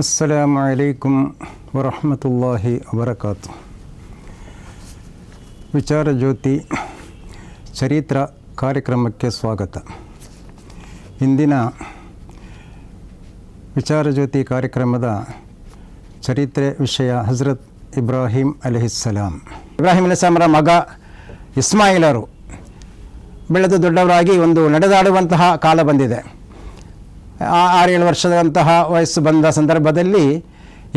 ಅಸ್ಸಲಾಮು ಅಲೈಕುಂ ವರಹಮತುಲ್ಲಾಹಿ ವಬರಕಾತು. ವಿಚಾರ ಜ್ಯೋತಿ ಚರಿತ್ರ ಕಾರ್ಯಕ್ರಮಕ್ಕೆ ಸ್ವಾಗತ. ಇಂದಿನ ವಿಚಾರ ಜ್ಯೋತಿ ಕಾರ್ಯಕ್ರಮದ ಚರಿತ್ರೆ ವಿಷಯ ಹಜರತ್ ಇಬ್ರಾಹಿಂ ಅಲೈಹಿಸ್ಸಲಾಂ. ಇಬ್ರಾಹಿಂ ಅಲೈಹಿಸ್ಸಲಾಮರ ಮಗ ಇಸ್ಮಾಯಿಲರು ಬೆಳೆದು ದೊಡ್ಡವರಾಗಿ ಒಂದು ನಡೆದಾಡುವಂತಹ ಕಾಲ ಬಂದಿದೆ. 6-7 ವರ್ಷದಂತಹ ವಯಸ್ಸು ಬಂದ ಸಂದರ್ಭದಲ್ಲಿ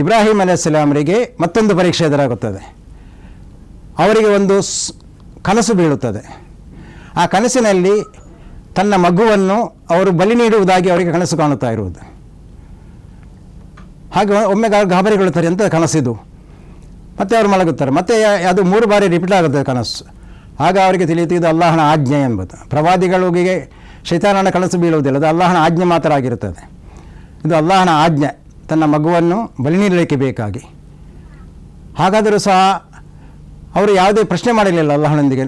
ಇಬ್ರಾಹಿಂ ಅಲೈಹಿಸ್ಸಲಾಮರಿಗೆ ಮತ್ತೊಂದು ಪರೀಕ್ಷೆ ಎದುರಾಗುತ್ತದೆ. ಅವರಿಗೆ ಒಂದು ಕನಸು ಬೀಳುತ್ತದೆ. ಆ ಕನಸಿನಲ್ಲಿ ತನ್ನ ಮಗುವನ್ನು ಅವರು ಬಲಿ ನೀಡುವುದಾಗಿ ಅವರಿಗೆ ಕನಸು ಕಾಣುತ್ತಾ ಇರುವುದು. ಹಾಗೆ ಒಮ್ಮೆ ಗಾಬರಿಗೊಳ್ಳುತ್ತಾರೆ, ಅಂತ ಕನಸಿದು. ಮತ್ತೆ ಅವರು ಮಲಗುತ್ತಾರೆ, ಮತ್ತೆ ಅದು 3 ಬಾರಿ ರಿಪೀಟ್ ಆಗುತ್ತದೆ ಕನಸು. ಆಗ ಅವರಿಗೆ ತಿಳಿಯುತ್ತೆ ಇದು ಅಲ್ಲಾಹನ ಆಜ್ಞೆ ಎಂಬುದು. ಪ್ರವಾದಿಗಳಿಗೆ ಶೈತಾನನ ಕನಸು ಬೀಳುವುದಿಲ್ಲ, ಅದು ಅಲ್ಲಾಹನ ಆಜ್ಞೆ ಮಾತ್ರ ಆಗಿರುತ್ತದೆ. ಇದು ಅಲ್ಲಾಹನ ಆಜ್ಞೆ, ತನ್ನ ಮಗುವನ್ನು ಬಲಿ ನೀಡಲಿಕ್ಕೆ ಬೇಕಾಗಿ. ಹಾಗಾದರೂ ಸಹ ಅವರು ಯಾವುದೇ ಪ್ರಶ್ನೆ ಮಾಡಲಿಲ್ಲ ಅಲ್ಲಾಹನೊಂದಿಗೆ.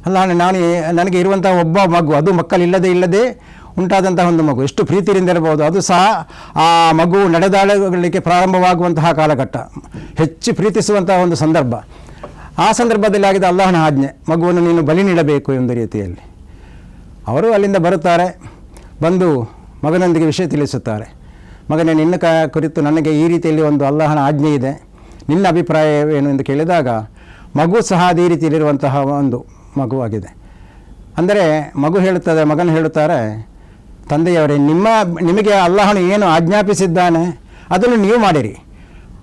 ಅಲ್ಲಾಹನ ನನಗೆ ಇರುವಂಥ ಒಬ್ಬ ಮಗು, ಅದು ಮಕ್ಕಳಿಲ್ಲದೆ ಉಂಟಾದಂತಹ ಒಂದು ಮಗು, ಎಷ್ಟು ಪ್ರೀತಿಯಿಂದ ಇರಬಹುದು. ಅದು ಸಹ ಆ ಮಗು ನಡೆದಾಡಲಿಕ್ಕೆ ಪ್ರಾರಂಭವಾಗುವಂತಹ ಕಾಲಘಟ್ಟ, ಹೆಚ್ಚು ಪ್ರೀತಿಸುವಂತಹ ಒಂದು ಸಂದರ್ಭ. ಆ ಸಂದರ್ಭದಲ್ಲಿ ಆಗಿದ್ದ ಅಲ್ಲಾಹನ ಆಜ್ಞೆ, ಮಗುವನ್ನು ನೀನು ಬಲಿ ನೀಡಬೇಕು ಎಂಬ ರೀತಿಯಲ್ಲಿ. ಅವರು ಅಲ್ಲಿಂದ ಬರುತ್ತಾರೆ, ಬಂದು ಮಗನೊಂದಿಗೆ ವಿಷಯ ತಿಳಿಸುತ್ತಾರೆ. ಮಗನೇ, ನಿನ್ನ ಕುರಿತು ನನಗೆ ಈ ರೀತಿಯಲ್ಲಿ ಒಂದು ಅಲ್ಲಾಹನ ಆಜ್ಞೆ ಇದೆ, ನಿನ್ನ ಅಭಿಪ್ರಾಯವೇನು ಎಂದು ಕೇಳಿದಾಗ ಮಗು ಸಹ ಅದೇ ರೀತಿಯಲ್ಲಿರುವಂತಹ ಒಂದು ಮಗುವಾಗಿದೆ. ಅಂದರೆ ಮಗನು ಹೇಳುತ್ತಾರೆ, ತಂದೆಯವರೇ, ನಿಮಗೆ ಅಲ್ಲಾಹನು ಏನು ಆಜ್ಞಾಪಿಸಿದ್ದಾನೆ ಅದನ್ನು ನೀವು ಮಾಡಿರಿ,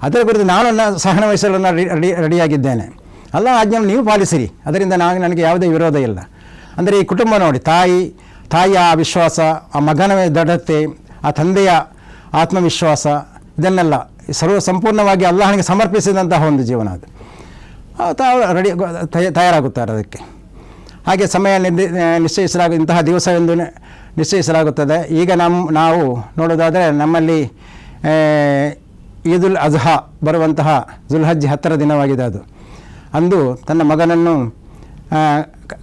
ಅದರ ಕುರಿತು ನಾನು ಸಹನ ವಹಿಸಲು ರೆಡಿಯಾಗಿದ್ದೇನೆ. ಅಲ್ಲಾಹನ ಆಜ್ಞೆಯನ್ನು ನೀವು ಪಾಲಿಸಿರಿ, ಅದರಿಂದ ನನಗೆ ಯಾವುದೇ ವಿರೋಧ ಇಲ್ಲ. ಅಂದರೆ ಈ ಕುಟುಂಬ ನೋಡಿ, ತಾಯಿಯ ಆ ವಿಶ್ವಾಸ, ಆ ಮಗನ ದೃಢತೆ, ಆ ತಂದೆಯ ಆತ್ಮವಿಶ್ವಾಸ, ಇದನ್ನೆಲ್ಲ ಸಂಪೂರ್ಣವಾಗಿ ಅಲ್ಲಾಹನಿಗೆ ಸಮರ್ಪಿಸಿದಂತಹ ಒಂದು ಜೀವನ ಅದು. ತಾವು ತಯಾರಾಗುತ್ತಾರೆ ಅದಕ್ಕೆ. ಹಾಗೆ ಸಮಯ ಇಂತಹ ದಿವಸ ಎಂದು ನಿಶ್ಚಯಿಸಲಾಗುತ್ತದೆ. ಈಗ ನಾವು ನೋಡೋದಾದರೆ ನಮ್ಮಲ್ಲಿ ಈದುಲ್ ಅಜ್ಹಾ ಬರುವಂತಹ ಜುಲ್ಹಜ್ 10ರ ದಿನವಾಗಿದೆ. ಅದು ಅಂದು ತನ್ನ ಮಗನನ್ನು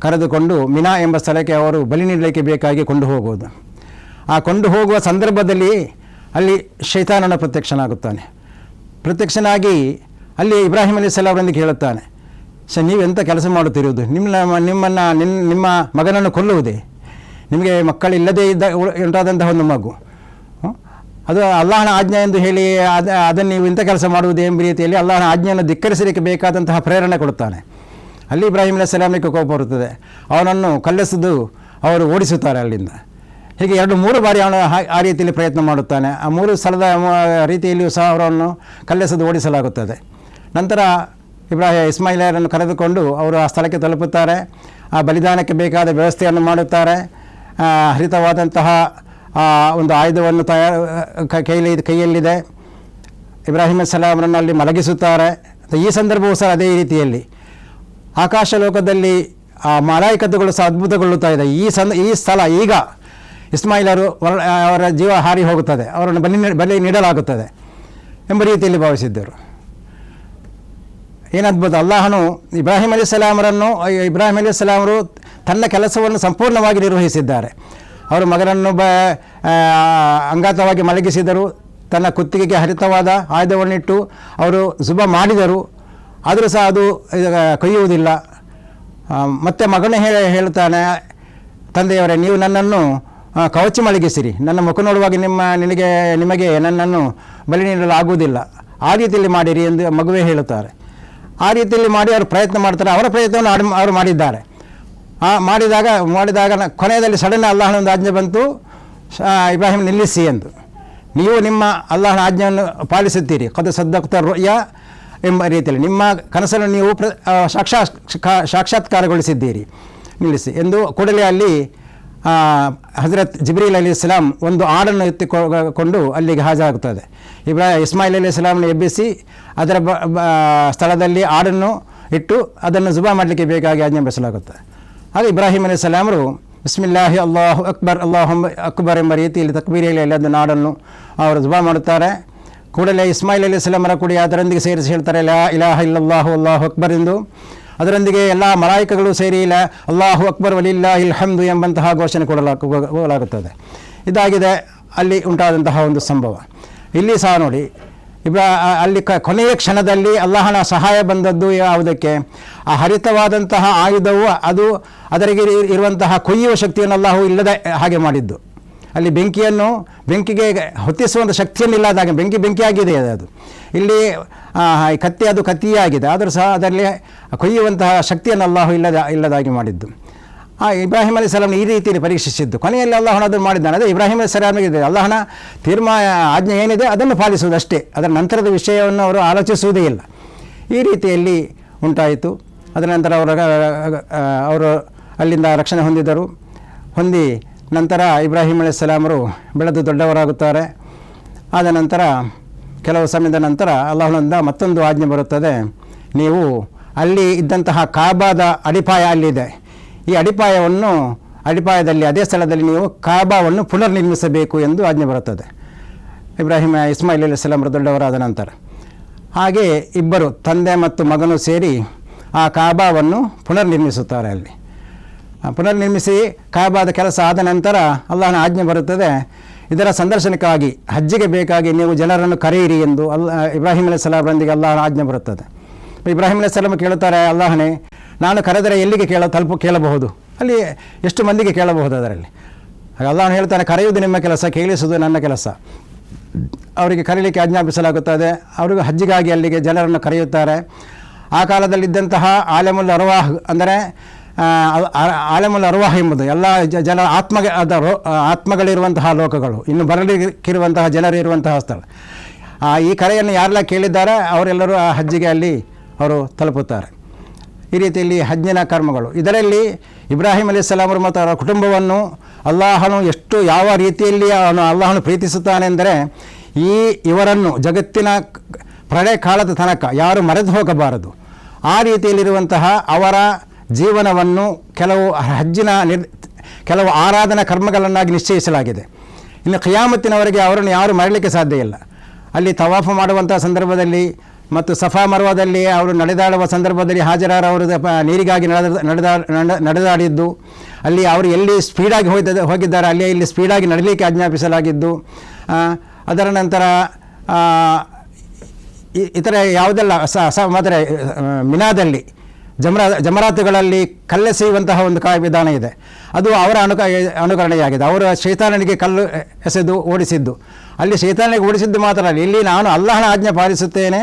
ಕರೆದುಕೊಂಡು ಮಿನಾ ಎಂಬ ಸ್ಥಳಕ್ಕೆ ಅವರು ಬಲಿ ನೀಡಲಿಕ್ಕೆ ಬೇಕಾಗಿ ಕೊಂಡು ಹೋಗುವುದು. ಆ ಕೊಂಡು ಹೋಗುವ ಸಂದರ್ಭದಲ್ಲಿ ಅಲ್ಲಿ ಶೈತಾನನ ಪ್ರತ್ಯಕ್ಷನಾಗಿ ಅಲ್ಲಿ ಇಬ್ರಾಹಿಂ ಅಲೈಹಿಸ್ಸಲಾಂ ಅವರೊಂದಿಗೆ ಹೇಳುತ್ತಾನೆ, ನೀವೆಂಥ ಕೆಲಸ ಮಾಡುತ್ತಿರುವುದು, ನಿಮ್ಮ ಮಗನನ್ನು ಕೊಲ್ಲುವುದೇ? ನಿಮಗೆ ಮಕ್ಕಳಿಲ್ಲದೇ ಉಂಟಾದಂತಹ ಒಂದು ಮಗು, ಅದು ಅಲ್ಲಾಹನ ಆಜ್ಞೆ ಎಂದು ಹೇಳಿ ಅದನ್ನು ನೀವು ಇಂಥ ಕೆಲಸ ಮಾಡುವುದು ಎಂಬ ರೀತಿಯಲ್ಲಿ ಅಲ್ಲಾಹನ ಆಜ್ಞೆಯನ್ನು ಧಿಕ್ಕರಿಸಲಿಕ್ಕೆ ಬೇಕಾದಂತಹ ಪ್ರೇರಣೆ ಕೊಡುತ್ತಾನೆ. ಅಲ್ಲಿ ಇಬ್ರಾಹಿಂ ಅಲೈಹಿಸ್ಸಲಾಂಗೆ ಕೋಪ ಬರುತ್ತದೆ, ಅವನನ್ನು ಕಲ್ಲೆಸೆದು ಅವರು ಓಡಿಸುತ್ತಾರೆ ಅಲ್ಲಿಂದ. ಹೀಗೆ 2-3 ಬಾರಿ ಅವನು ಆ ರೀತಿಯಲ್ಲಿ ಪ್ರಯತ್ನ ಮಾಡುತ್ತಾನೆ. ಆ 3 ಸ್ಥಳದ ರೀತಿಯಲ್ಲಿಯೂ ಸಹ ಅವರನ್ನು ಕಲ್ಲೆಸೆದು ಓಡಿಸಲಾಗುತ್ತದೆ. ನಂತರ ಇಸ್ಮಾಯಿಲರನ್ನು ಕರೆದುಕೊಂಡು ಅವರು ಆ ಸ್ಥಳಕ್ಕೆ ತಲುಪುತ್ತಾರೆ. ಆ ಬಲಿದಾನಕ್ಕೆ ಬೇಕಾದ ವ್ಯವಸ್ಥೆಯನ್ನು ಮಾಡುತ್ತಾರೆ. ಹರಿತವಾದಂತಹ ಒಂದು ಆಯುಧವನ್ನು ಕೈಯಲ್ಲಿದೆ. ಇಬ್ರಾಹಿಂ ಅಲೈಹಿಸ್ಸಲಾಮರನ್ನು ಅಲ್ಲಿ ಮಲಗಿಸುತ್ತಾರೆ. ಈ ಸಂದರ್ಭವೂ ಸಹ ಅದೇ ರೀತಿಯಲ್ಲಿ ಆಕಾಶ ಲೋಕದಲ್ಲಿ ಆ ಮಲಾಯಿಕತ್ತುಗಳು ಸಹ ಅದ್ಭುತಗೊಳ್ಳುತ್ತಾ ಇದೆ. ಈ ಸ್ಥಳ ಈಗ ಇಸ್ಮಾಯಿಲರು ಅವರ ಜೀವ ಹಾರಿ ಹೋಗುತ್ತದೆ, ಅವರನ್ನು ಬಲಿ ನೀಡಲಾಗುತ್ತದೆ ಎಂಬ ರೀತಿಯಲ್ಲಿ ಭಾವಿಸಿದ್ದರು. ಏನದ್ಭುತ! ಅಲ್ಲಾಹನು ಇಬ್ರಾಹಿಂ ಅಲೈಹಿಸ್ಸಲಾಮರು ತನ್ನ ಕೆಲಸವನ್ನು ಸಂಪೂರ್ಣವಾಗಿ ನಿರ್ವಹಿಸಿದ್ದಾರೆ. ಅವರು ಮಗನನ್ನು ಅಂಗಾತವಾಗಿ ಮಲಗಿಸಿದರು, ತನ್ನ ಕುತ್ತಿಗೆಗೆ ಹರಿತವಾದ ಆಯುಧವನ್ನಿಟ್ಟು ಅವರು ಶುಭ ಮಾಡಿದರು. ಆದರೂ ಸಹ ಅದು ಕೊಯ್ಯುವುದಿಲ್ಲ. ಮತ್ತೆ ಮಗನೇ ಹೇಳುತ್ತಾನೆ, ತಂದೆಯವರೇ, ನೀವು ನನ್ನನ್ನು ಕವಚಿ ಮಲಗಿಸಿರಿ, ನನ್ನ ಮುಖ ನೋಡುವಾಗ ನಿಮಗೆ ನನ್ನನ್ನು ಬಲಿ ನೀಡಲು ಆಗುವುದಿಲ್ಲ, ಆ ರೀತಿಯಲ್ಲಿ ಮಾಡಿರಿ ಎಂದು ಮಗುವೇ ಹೇಳುತ್ತಾರೆ. ಆ ರೀತಿಯಲ್ಲಿ ಮಾಡಿ ಅವರು ಪ್ರಯತ್ನ ಮಾಡ್ತಾರೆ. ಅವರ ಪ್ರಯತ್ನವನ್ನು ಅವರು ಮಾಡಿದ್ದಾರೆ. ಮಾಡಿದಾಗ ಕೊನೆಯಲ್ಲಿ ಸಡನ್ ಅಲ್ಲಾಹನ ಒಂದು ಆಜ್ಞೆ ಬಂತು, ಇಬ್ರಾಹಿಂ ನಿಲ್ಲಿಸಿ ಎಂದು. ನೀವು ನಿಮ್ಮ ಅಲ್ಲಾಹನ ಆಜ್ಞೆಯನ್ನು ಪಾಲಿಸುತ್ತೀರಿ, ಖದ್ ಸದ್ದಕ್ತ ರುಯಾ ಎಂಬ ರೀತಿಯಲ್ಲಿ ನಿಮ್ಮ ಕನಸನ್ನು ನೀವು ಸಾಕ್ಷಾತ್ಕಾರಗೊಳಿಸಿದ್ದೀರಿ, ನಿಲ್ಲಿಸಿ ಎಂದು ಕೂಡಲೇ ಅಲ್ಲಿ ಹಜರತ್ ಜಿಬ್ರೀಲ್ ಅಲೈಹಿಸ್ಸಲಾಂ ಒಂದು ಆಡನ್ನು ಎತ್ತಿಕೊಂಡು ಅಲ್ಲಿಗೆ ಹಾಜರಾಗುತ್ತದೆ. ಇಸ್ಮಾಯಿಲ್ ಅಲೈಹಿಸ್ಸಲಾಮನ್ನು ಎಬ್ಬಿಸಿ ಅದರ ಸ್ಥಳದಲ್ಲಿ ಆಡನ್ನು ಇಟ್ಟು ಅದನ್ನು ಜುಬಾ ಮಾಡಲಿಕ್ಕೆ ಬೇಕಾಗಿ ಆಜ್ಞಾಪಿಸಲಾಗುತ್ತದೆ. ಹಾಗೆ ಇಬ್ರಾಹಿಂ ಅಲೈಹಿಸ್ಸಲಾಮರು ಬಿಸ್ಮಿಲ್ಲಾಹಿ ಅಲ್ಲಾಹು ಅಕ್ಬರ್ ಅಕ್ಬರ್ ಎಂಬ ರೀತಿಯಲ್ಲಿ ತಕ್ಬೀರಿಯಲ್ಲಿ ಅದನ್ನು ಆಡನ್ನು ಅವರು ಜುಬಾ ಮಾಡುತ್ತಾರೆ. ಕೂಡಲೇ ಇಸ್ಮಾಯಿಲ್ ಅಲೈಹಿಸ್ಸಲಾಮರ ಕೂಡ ಅದರೊಂದಿಗೆ ಸೇರಿಸಿ ಹೇಳ್ತಾರೆ, ಲಾ ಇಲಾಹ ಇಲ್ಲಲ್ಲಾಹು ಅಲ್ಲಾಹು ಅಕ್ಬರ್ ಎಂದು. ಅದರೊಂದಿಗೆ ಎಲ್ಲ ಮಲಾಯಿಕಗಳು ಸೇರಿ ಅಲ್ಲಾಹು ಅಕ್ಬರ್ ವಲಿಲ್ಲಾಹಿಲ್ ಹಮ್ದು ಎಂಬಂತಹ ಘೋಷಣೆ ಕೊಡಲಾಗುತ್ತದೆ. ಇದಾಗಿದೆ ಅಲ್ಲಿ ಉಂಟಾದಂತಹ ಒಂದು ಸಂಭವ. ಇಲ್ಲಿ ಸಹ ನೋಡಿ ಅಲ್ಲಿ ಕೊನೆಯ ಕ್ಷಣದಲ್ಲಿ ಅಲ್ಲಾಹನ ಸಹಾಯ ಬಂದದ್ದು ಯಾವುದಕ್ಕೆ? ಆ ಹರಿತವಾದಂತಹ ಆಯುಧವು ಅದು ಅದರಿಗೆ ಇರುವಂತಹ ಕೊಯ್ಯುವ ಶಕ್ತಿಯನ್ನು ಅಲ್ಲಾಹು ಇಲ್ಲದೆ ಹಾಗೆ ಮಾಡಿದ್ದು. ಅಲ್ಲಿ ಬೆಂಕಿಗೆ ಹೊತ್ತಿಸುವಂಥ ಶಕ್ತಿಯನ್ನು ಇಲ್ಲದಾಗ ಬೆಂಕಿಯಾಗಿದೆ ಅದು. ಇಲ್ಲಿ ಕತ್ತಿ ಅದು ಕತ್ತಿಯೇ ಆಗಿದೆ, ಆದರೂ ಸಹ ಅದರಲ್ಲಿ ಕೊಯ್ಯುವಂತಹ ಶಕ್ತಿಯನ್ನು ಅಲ್ಲಾಹು ಇಲ್ಲದಾಗಿ ಮಾಡಿದ್ದು. ಇಬ್ರಾಹಿಂ ಅಲೈಹಿಸ್ಸಲಾಂ ಈ ರೀತಿಯಲ್ಲಿ ಪರೀಕ್ಷಿಸಿದ್ದು. ಕೊನೆಯಲ್ಲಿ ಅಲ್ಲಾಹನ ಅದನ್ನು ಮಾಡಿದ್ದಾನೆ. ಅದೇ ಇಬ್ರಾಹಿಂ ಅಲೈಹಿಸ್ಸಲಾಮಿಗೆ ಅಲ್ಲಾಹನ ಆಜ್ಞೆ ಏನಿದೆ ಅದನ್ನು ಪಾಲಿಸುವುದಷ್ಟೇ, ಅದರ ನಂತರದ ವಿಷಯವನ್ನು ಅವರು ಆಲೋಚಿಸುವುದೇ ಇಲ್ಲ. ಈ ರೀತಿಯಲ್ಲಿ ಉಂಟಾಯಿತು. ಅದರ ನಂತರ ಅವರು ಅಲ್ಲಿಂದ ರಕ್ಷಣೆ ಹೊಂದಿ ನಂತರ ಇಬ್ರಾಹಿಂ ಅಲೈಹಿಸ್ಸಲಾಮರು ಬೆಳೆದು ದೊಡ್ಡವರಾಗುತ್ತಾರೆ. ಆದ ನಂತರ ಕೆಲವು ಸಮಯದ ನಂತರ ಅಲ್ಲಾಹನಿಂದ ಮತ್ತೊಂದು ಆಜ್ಞೆ ಬರುತ್ತದೆ, ನೀವು ಅಲ್ಲಿ ಇದ್ದಂತಹ ಕಾಬಾದ ಅಡಿಪಾಯ ಅಲ್ಲಿದೆ, ಈ ಅಡಿಪಾಯದಲ್ಲಿ ಅದೇ ಸ್ಥಳದಲ್ಲಿ ನೀವು ಕಾಬಾವನ್ನು ಪುನರ್ನಿರ್ಮಿಸಬೇಕು ಎಂದು ಆಜ್ಞೆ ಬರುತ್ತದೆ. ಇಸ್ಮಾಯಿಲ್ ಅಲೈಹಿಸ್ಸಲಾಮರು ದೊಡ್ಡವರಾದ ನಂತರ ಹಾಗೆ ಇಬ್ಬರು ತಂದೆ ಮತ್ತು ಮಗನು ಸೇರಿ ಆ ಕಾಬಾವನ್ನು ಪುನರ್ನಿರ್ಮಿಸುತ್ತಾರೆ. ಅಲ್ಲಿ ಪುನರ್ನಿರ್ಮಿಸಿ ಕಾಬಾದ ಕೆಲಸ ಆದ ನಂತರ ಅಲ್ಲಾಹನ ಆಜ್ಞೆ ಬರುತ್ತದೆ, ಇದರ ಸಂದರ್ಶನಕ್ಕಾಗಿ ಹಜ್ಜಿಗೆ ಬೇಕಾಗಿ ನೀವು ಜನರನ್ನು ಕರೆಯಿರಿ ಎಂದು ಇಬ್ರಾಹಿಂ ಅಲೈಹಿಸ್ಸಲಾಮರೊಂದಿಗೆ ಅಲ್ಲಾಹನ ಆಜ್ಞೆ ಬರುತ್ತದೆ. ಇಬ್ರಾಹಿಂ ಅಲೈಹಿಸ್ಸಲಾಮ್ ಕೇಳುತ್ತಾರೆ, ಅಲ್ಲಾಹನೇ ನಾನು ಕರೆದರೆ ಎಲ್ಲಿಗೆ ಕೇಳಬಹುದು? ಅಲ್ಲಿ ಎಷ್ಟು ಮಂದಿಗೆ ಕೇಳಬಹುದು ಅದರಲ್ಲಿ? ಹಾಗೆ ಅಲ್ಲಾಹನು ಹೇಳ್ತಾನೆ, ಕರೆಯುವುದು ನಿಮ್ಮ ಕೆಲಸ, ಕೇಳಿಸುವುದು ನನ್ನ ಕೆಲಸ. ಅವರಿಗೆ ಕರೀಲಿಕ್ಕೆ ಆಜ್ಞಾಪಿಸಲಾಗುತ್ತದೆ. ಅವರಿಗೂ ಹಜ್ಜಿಗಾಗಿ ಅಲ್ಲಿಗೆ ಜನರನ್ನು ಕರೆಯುತ್ತಾರೆ. ಆ ಕಾಲದಲ್ಲಿದ್ದಂತಹ ಆಲಮುಲ್ ಅರ್ವಾಹ್ ಅಂದರೆ ಆಲಮುಲ್ ಅರ್ವಾಹ್ ಎಂಬುದು ಎಲ್ಲ ಜನ ಆತ್ಮಗಳಿರುವಂತಹ ಲೋಕಗಳು, ಇನ್ನು ಬರಲಿಕ್ಕಿರುವಂತಹ ಜನರು ಇರುವಂತಹ ಸ್ಥಳ. ಈ ಕರೆಯನ್ನು ಯಾರೆಲ್ಲ ಕೇಳಿದ್ದಾರೆ ಅವರೆಲ್ಲರೂ ಆ ಹಜ್ಜಿಗೆ ಅಲ್ಲಿ ಅವರು ತಲುಪುತ್ತಾರೆ. ಈ ರೀತಿಯಲ್ಲಿ ಹಜ್ಜಿನ ಕರ್ಮಗಳು. ಇದರಲ್ಲಿ ಇಬ್ರಾಹಿಂ ಅಲೈಹಿಸ್ಸಲಾಮರು ಮತ್ತು ಅವರ ಕುಟುಂಬವನ್ನು ಅಲ್ಲಾಹನು ಯಾವ ರೀತಿಯಲ್ಲಿ ಅಲ್ಲಾಹನು ಪ್ರೀತಿಸುತ್ತಾನೆಂದರೆ, ಇವರನ್ನು ಜಗತ್ತಿನ ಪ್ರಳಯ ಕಾಲದ ತನಕ ಯಾರು ಮರೆತು ಹೋಗಬಾರದು. ಆ ರೀತಿಯಲ್ಲಿರುವಂತಹ ಅವರ ಜೀವನವನ್ನು ಕೆಲವು ಆರಾಧನಾ ಕರ್ಮಗಳನ್ನಾಗಿ ನಿಶ್ಚಯಿಸಲಾಗಿದೆ. ಇನ್ನು ಕಿಯಾಮತ್ತಿನವರೆಗೆ ಅವರನ್ನು ಯಾರು ಮರಲಿಕ್ಕೆ ಸಾಧ್ಯ ಇಲ್ಲ. ಅಲ್ಲಿ ತವಾಫು ಮಾಡುವಂಥ ಸಂದರ್ಭದಲ್ಲಿ ಮತ್ತು ಸಫಾ ಮರ್ವಾದಲ್ಲಿ ಅವರು ನಡೆದಾಡುವ ಸಂದರ್ಭದಲ್ಲಿ ಹಾಜರಾರವರು ನೀರಿಗಾಗಿ ನಡೆದಾಡಿದ್ದು, ಅಲ್ಲಿ ಅವರು ಎಲ್ಲಿ ಸ್ಪೀಡಾಗಿ ಹೋಗಿದ್ದಾರೆ ಅಲ್ಲಿ ಇಲ್ಲಿ ಸ್ಪೀಡಾಗಿ ನಡೀಲಿಕ್ಕೆ ಆಜ್ಞಾಪಿಸಲಾಗಿದ್ದು, ಅದರ ನಂತರ ಇತರ ಯಾವುದೆಲ್ಲ ಮಾತ್ರ ಮಿನಾದಲ್ಲಿ ಜಮರಾತುಗಳಲ್ಲಿ ಕಲ್ಲೆಸೆಯುವಂತಹ ಒಂದು ವಿಧಾನ ಇದೆ, ಅದು ಅವರ ಅನುಕರಣೆಯಾಗಿದೆ. ಅವರು ಶೈತಾನನಿಗೆ ಕಲ್ಲು ಎಸೆದು ಓಡಿಸಿದ್ದು, ಅಲ್ಲಿ ಶೈತಾನಿಗೆ ಓಡಿಸಿದ್ದು ಮಾತ್ರ ಅಲ್ಲ, ಇಲ್ಲಿ ನಾನು ಅಲ್ಲಾಹನ ಆಜ್ಞೆ ಪಾಲಿಸುತ್ತೇನೆ,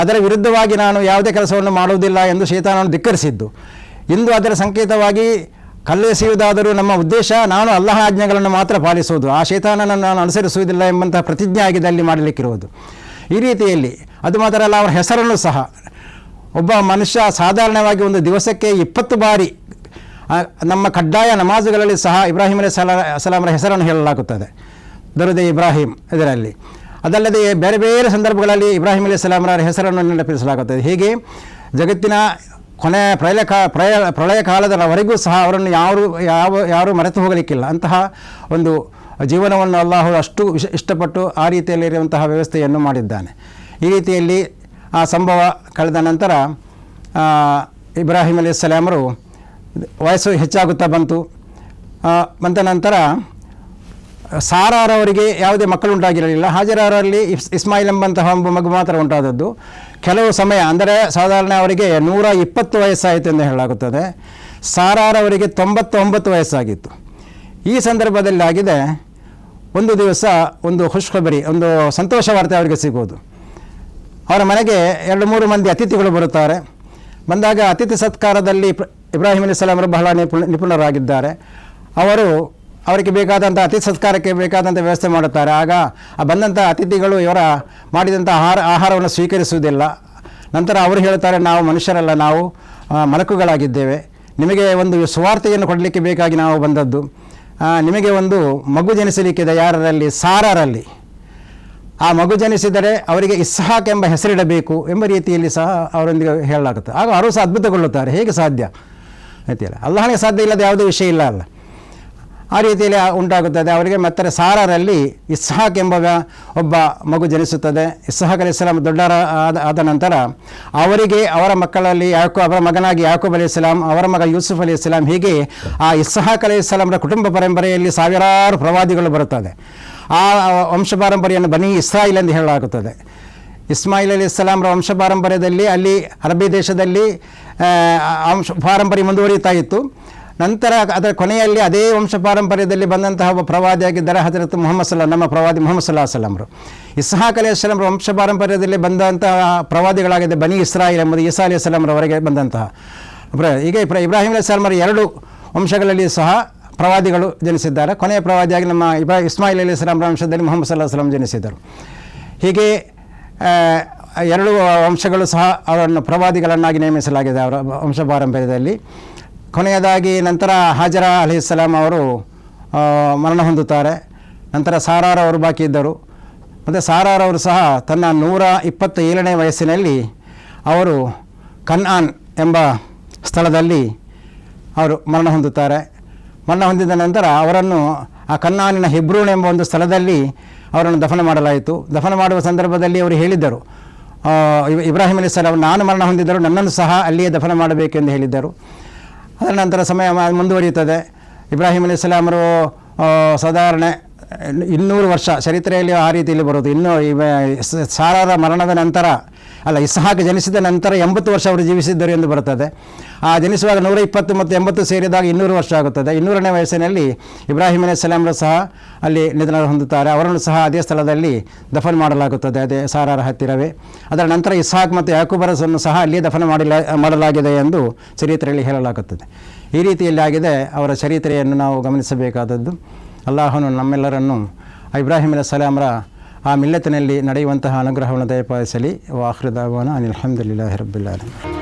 ಅದರ ವಿರುದ್ಧವಾಗಿ ನಾನು ಯಾವುದೇ ಕೆಲಸವನ್ನು ಮಾಡುವುದಿಲ್ಲ ಎಂದು ಶೈತಾನನ್ನು ಧಿಕ್ಕರಿಸಿದ್ದು. ಇಂದು ಅದರ ಸಂಕೇತವಾಗಿ ಕಲ್ಲೆಸೆಯುವುದಾದರೂ ನಮ್ಮ ಉದ್ದೇಶ ನಾನು ಅಲ್ಲಾಹನ ಆಜ್ಞೆಗಳನ್ನು ಮಾತ್ರ ಪಾಲಿಸುವುದು, ಆ ಶೈತಾನನನ್ನು ನಾನು ಅನುಸರಿಸುವುದಿಲ್ಲ ಎಂಬಂತಹ ಪ್ರತಿಜ್ಞೆ ಆಗಿದೆ ಅಲ್ಲಿ ಮಾಡಲಿಕ್ಕಿರುವುದು. ಈ ರೀತಿಯಲ್ಲಿ ಅದು ಮಾತ್ರ ಅಲ್ಲ, ಅವರ ಹೆಸರನ್ನು ಸಹ ಒಬ್ಬ ಮನುಷ್ಯ ಸಾಧಾರಣವಾಗಿ ಒಂದು ದಿವಸಕ್ಕೆ 20 ಬಾರಿ ನಮ್ಮ ಕಡ್ಡಾಯ ನಮಾಜುಗಳಲ್ಲಿ ಸಹ ಇಬ್ರಾಹಿಂ ಅಲೈಹಿಸ್ಸಲಾಮರ ಹೆಸರನ್ನು ಹೇಳಲಾಗುತ್ತದೆ, ದರುದೆ ಇಬ್ರಾಹಿಂ ಇದರಲ್ಲಿ. ಅದಲ್ಲದೆ ಬೇರೆ ಬೇರೆ ಸಂದರ್ಭಗಳಲ್ಲಿ ಇಬ್ರಾಹಿಂ ಅಲೈಹಿಸ್ಸಲಾಮರ ಹೆಸರನ್ನು ನೆನಪಿಸಲಾಗುತ್ತದೆ. ಹೀಗೆ ಜಗತ್ತಿನ ಕೊನೆಯ ಪ್ರಳಯ ಕಾಲದವರೆಗೂ ಸಹ ಅವರನ್ನು ಯಾರು ಮರೆತು ಹೋಗಲಿಕ್ಕಿಲ್ಲ. ಅಂತಹ ಒಂದು ಜೀವನವನ್ನು ಅಲ್ಲಾಹು ಅಷ್ಟು ಇಷ್ಟಪಟ್ಟು ಆ ರೀತಿಯಲ್ಲಿರುವಂತಹ ವ್ಯವಸ್ಥೆಯನ್ನು ಮಾಡಿದ್ದಾನೆ. ಈ ರೀತಿಯಲ್ಲಿ ಆ ಸಂಭವ ಕಳೆದ ನಂತರ ಇಬ್ರಾಹಿಂ ಅಲೈಹಿಸ್ಸಲಾಮರು ವಯಸ್ಸು ಹೆಚ್ಚಾಗುತ್ತಾ ಬಂತ ನಂತರ ಸಾರಾರವರಿಗೆ ಯಾವುದೇ ಮಕ್ಕಳು ಉಂಟಾಗಿರಲಿಲ್ಲ. ಹಾಜರಾರಲ್ಲಿ ಇಸ್ಮಾಯಿಲ್ ಎಂಬಂತಹ ಒಬ್ಬ ಮಗು ಮಾತ್ರ ಉಂಟಾದದ್ದು. ಕೆಲವು ಸಮಯ ಅಂದರೆ ಸಾಧಾರಣ ಅವರಿಗೆ 120 ವಯಸ್ಸಾಯಿತು ಎಂದು ಹೇಳಲಾಗುತ್ತದೆ. ಸಾರಾರವರಿಗೆ 99 ವಯಸ್ಸಾಗಿತ್ತು. ಈ ಸಂದರ್ಭದಲ್ಲಿ ಆಗಿದೆ, ಒಂದು ದಿವಸ ಒಂದು ಖುಷ್ಖಬರಿ, ಒಂದು ಸಂತೋಷ ವಾರ್ತೆ ಅವರಿಗೆ ಸಿಗುವುದು. ಅವರ ಮನೆಗೆ 2-3 ಮಂದಿ ಅತಿಥಿಗಳು ಬರುತ್ತಾರೆ. ಬಂದಾಗ ಅತಿಥಿ ಸತ್ಕಾರದಲ್ಲಿ ಇಬ್ರಾಹಿಂ ಅಲೈಹಿಸ್ಸಲಾಮರು ಬಹಳ ನಿಪುಣರಾಗಿದ್ದಾರೆ. ಅವರಿಗೆ ಬೇಕಾದಂಥ ಅತಿಥಿ ಸತ್ಕಾರಕ್ಕೆ ಬೇಕಾದಂಥ ವ್ಯವಸ್ಥೆ ಮಾಡುತ್ತಾರೆ. ಆಗ ಬಂದಂಥ ಅತಿಥಿಗಳು ಇವರ ಮಾಡಿದಂಥ ಆಹಾರವನ್ನು ಸ್ವೀಕರಿಸುವುದಿಲ್ಲ. ನಂತರ ಅವರು ಹೇಳ್ತಾರೆ, ನಾವು ಮನುಷ್ಯರಲ್ಲ, ನಾವು ಮಲಕುಗಳಾಗಿದ್ದೇವೆ, ನಿಮಗೆ ಒಂದು ಸುವಾರ್ತೆಯನ್ನು ಕೊಡಲಿಕ್ಕೆ ಬೇಕಾಗಿ ನಾವು ಬಂದದ್ದು. ನಿಮಗೆ ಒಂದು ಮಗು ಜನಿಸಲಿಕ್ಕಿದೆ, ಯಾರಲ್ಲಿ? ಸಾರಾರಲ್ಲಿ. ಆ ಮಗು ಜನಿಸಿದರೆ ಅವರಿಗೆ ಇಸ್ಹಾಕ್ ಎಂಬ ಹೆಸರಿಡಬೇಕು ಎಂಬ ರೀತಿಯಲ್ಲಿ ಸಹ ಅವರೊಂದಿಗೆ ಹೇಳಲಾಗುತ್ತೆ. ಆಗ ಅವರು ಸಹ ಅದ್ಭುತಗೊಳ್ಳುತ್ತಾರೆ, ಹೇಗೆ ಸಾಧ್ಯ? ಆಯ್ತಿಲ್ಲ, ಅಲ್ಲಾಹನಿಗೆ ಸಾಧ್ಯ ಇಲ್ಲದ ಯಾವುದೇ ವಿಷಯ ಇಲ್ಲ ಅಲ್ಲ. ಆ ರೀತಿಯಲ್ಲಿ ಉಂಟಾಗುತ್ತದೆ. ಅವರಿಗೆ ಮತ್ತೆ ಸಾರರಲ್ಲಿ ಇಸ್ಹಾಕ್ ಎಂಬ ಒಬ್ಬ ಮಗು ಜನಿಸುತ್ತದೆ. ಇಸ್ಹಾಕ್ ಅಲೈಹಿಸ್ಸಲಾಂ ದೊಡ್ಡರ ಆದ ನಂತರ ಅವರಿಗೆ ಅವರ ಮಕ್ಕಳಲ್ಲಿ ಅವರ ಮಗನಾಗಿ ಯಾಕೂಬ್ ಅಲೈಹಿಸ್ಸಲಾಂ, ಅವರ ಮಗ ಯೂಸುಫ್ ಅಲೈಹಿಸ್ಸಲಾಂ, ಹೀಗೆ ಆ ಇಸ್ಹಾಕ್ ಅಲೈಹಿಸ್ಸಲಾಂರ ಕುಟುಂಬ ಪರಂಪರೆಯಲ್ಲಿ ಸಾವಿರಾರು ಪ್ರವಾದಿಗಳು ಬರುತ್ತದೆ. ಆ ವಂಶ ಪಾರಂಪರೆಯನ್ನು ಬನಿ ಇಸ್ರಾಯಿಲ್ ಎಂದು ಹೇಳಲಾಗುತ್ತದೆ. ಇಸ್ಮಾಯಿಲ್ ಅಲೈಹಿಸ್ಸಲಾಂರ ವಂಶ ಪಾರಂಪರ್ಯದಲ್ಲಿ ಅಲ್ಲಿ ಅರಬ್ಬಿ ದೇಶದಲ್ಲಿ ವಂಶ ಪಾರಂಪರ್ಯ ಮುಂದುವರಿಯುತ್ತಾ ಇತ್ತು. ನಂತರ ಅದರ ಕೊನೆಯಲ್ಲಿ ಅದೇ ವಂಶ ಪಾರಂಪರ್ಯದಲ್ಲಿ ಬಂದಂತಹ ಒಬ್ಬ ಪ್ರವಾದಿಯಾಗಿದ್ದಾರೆ ಹಜರತ್ ನಮ್ಮ ಪ್ರವಾದಿ ಮುಹಮ್ಮದ್ ಸಲ್ಲಲ್ಲಾಹು ಅಲೈಹಿ ವಸಲ್ಲಂ. ಇಸ್ಹಾಕ್ ಅಲೈಹಿಸ್ಸಲಾಂರ ವಂಶ ಪಾರಂಪರ್ಯದಲ್ಲಿ ಬಂದಂತಹ ಪ್ರವಾದಿಗಳಾಗಿದೆ ಬನಿ ಇಸ್ರಾಯಿಲ್ ಎಂಬುದು ಈಸಾ ಅಲೈಹಿಸ್ಸಲಾಂರವರೆಗೆ ಬಂದಂತಹ. ಈಗ ಇಬ್ರಾಹಿಂ ಅಲೈಹಿಸ್ಸಲಾಂರ 2 ವಂಶಗಳಲ್ಲಿ ಸಹ ಪ್ರವಾದಿಗಳು ಜನಿಸಿದ್ದಾರೆ. ಕೊನೆಯ ಪ್ರವಾದಿಯಾಗಿ ನಮ್ಮ ಇಸ್ಮಾಯಿಲ್ ಅಲೈಹಿಸ್ಸಲಾಂರ ವಂಶದಲ್ಲಿ ಮುಹಮ್ಮದ್ ಸಲ್ಲಲ್ಲಾಹು ಅಲೈಹಿ ವಸಲ್ಲಂ ಜನಿಸಿದರು. ಹೀಗೆ 2 ವಂಶಗಳು ಸಹ ಅವರನ್ನು ಪ್ರವಾದಿಗಳನ್ನಾಗಿ ನೇಮಿಸಲಾಗಿದೆ ಅವರ ವಂಶ ಪಾರಂಪರ್ಯದಲ್ಲಿ. ಕೊನೆಯದಾಗಿ ನಂತರ ಹಾಜರಾ ಅಲೈಹಿಸ್ಸಲಾಂ ಅವರು ಮರಣ ಹೊಂದುತ್ತಾರೆ. ನಂತರ ಸಾರಾರವರು ಬಾಕಿ ಇದ್ದರು. ಮತ್ತು ಸಾರಾರವರು ಸಹ ತನ್ನ 127ನೇ ವಯಸ್ಸಿನಲ್ಲಿ ಅವರು ಕನ್ಆನ್ ಎಂಬ ಸ್ಥಳದಲ್ಲಿ ಅವರು ಮರಣ ಹೊಂದುತ್ತಾರೆ. ಮರಣ ಹೊಂದಿದ ನಂತರ ಅವರನ್ನು ಆ ಕನ್ನಾನಿನ ಹೆಬ್ರೋನ್ ಎಂಬ ಒಂದು ಸ್ಥಳದಲ್ಲಿ ಅವರನ್ನು ದಫನ ಮಾಡಲಾಯಿತು. ದಫನ ಮಾಡುವ ಸಂದರ್ಭದಲ್ಲಿ ಅವರು ಹೇಳಿದ್ದರು, ಇಬ್ರಾಹಿಂ ಅಲೈಹಿಸ್ಸಲಾಂ ನಾನು ಮರಣ ಹೊಂದಿದ್ದರು, ನನ್ನನ್ನು ಸಹ ಅಲ್ಲಿಯೇ ದಫನ ಮಾಡಬೇಕೆಂದು ಹೇಳಿದ್ದರು. ಅದರ ನಂತರ ಸಮಯ ಮುಂದುವರಿಯುತ್ತದೆ. ಇಬ್ರಾಹಿಂ ಅಲೈಹಿಸ್ಸಲಾಮರು ಸಾಧಾರಣ 200 ವರ್ಷ ಚರಿತ್ರೆಯಲ್ಲಿ ಆ ರೀತಿಯಲ್ಲಿ ಬರೋದು. ಇನ್ನು ಸಾರಾರ ಮರಣದ ನಂತರ ಇಸ್ಹಾಕ್ ಜನಿಸಿದ ನಂತರ 80 ವರ್ಷ ಅವರು ಜೀವಿಸಿದ್ದರು ಎಂದು ಬರುತ್ತದೆ. ಆ ಜನಿಸುವಾಗ 120 ಮತ್ತು 80 ಸೇರಿದಾಗ 200 ವರ್ಷ ಆಗುತ್ತದೆ. 200ನೇ ವಯಸ್ಸಿನಲ್ಲಿ ಇಬ್ರಾಹಿಂ ಅಲೈಹಿಸ್ಸಲಾಮರು ಸಹ ಅಲ್ಲಿ ನಿಧನ ಹೊಂದುತ್ತಾರೆ. ಅವರನ್ನು ಸಹ ಅದೇ ಸ್ಥಳದಲ್ಲಿ ದಫನ್ ಮಾಡಲಾಗುತ್ತದೆ, ಅದೇ ಸಾರಾರ ಹತ್ತಿರವೇ. ಅದರ ನಂತರ ಇಸ್ಹಾಕ್ ಮತ್ತು ಯಾಕೂಬರನ್ನು ಸಹ ಅಲ್ಲಿಯೇ ದಫನ ಮಾಡಲಾಗಿದೆ ಎಂದು ಚರಿತ್ರೆಯಲ್ಲಿ ಹೇಳಲಾಗುತ್ತದೆ. ಈ ರೀತಿಯಲ್ಲಿ ಆಗಿದೆ ಅವರ ಚರಿತ್ರೆಯನ್ನು ನಾವು ಗಮನಿಸಬೇಕಾದದ್ದು. ಅಲ್ಲಾಹನು ನಮ್ಮೆಲ್ಲರನ್ನು ಇಬ್ರಾಹಿಂ ಅಲೈಹಿಸ್ಸಲಾಮರ ಆ ಮಿಲ್ಲತಿನಲ್ಲಿ ನಡೆಯುವಂತಹ ಅನುಗ್ರಹವನ್ನು ದಯಪಾಲಿಸಲಿ. ವಾಖಿರು ದಅವಾನಾ ಅನಿಲ್ ಹಮ್ದುಲಿಲ್ಲಾಹಿ ರಬ್ಬಿಲ್ ಆಲಮೀನ್.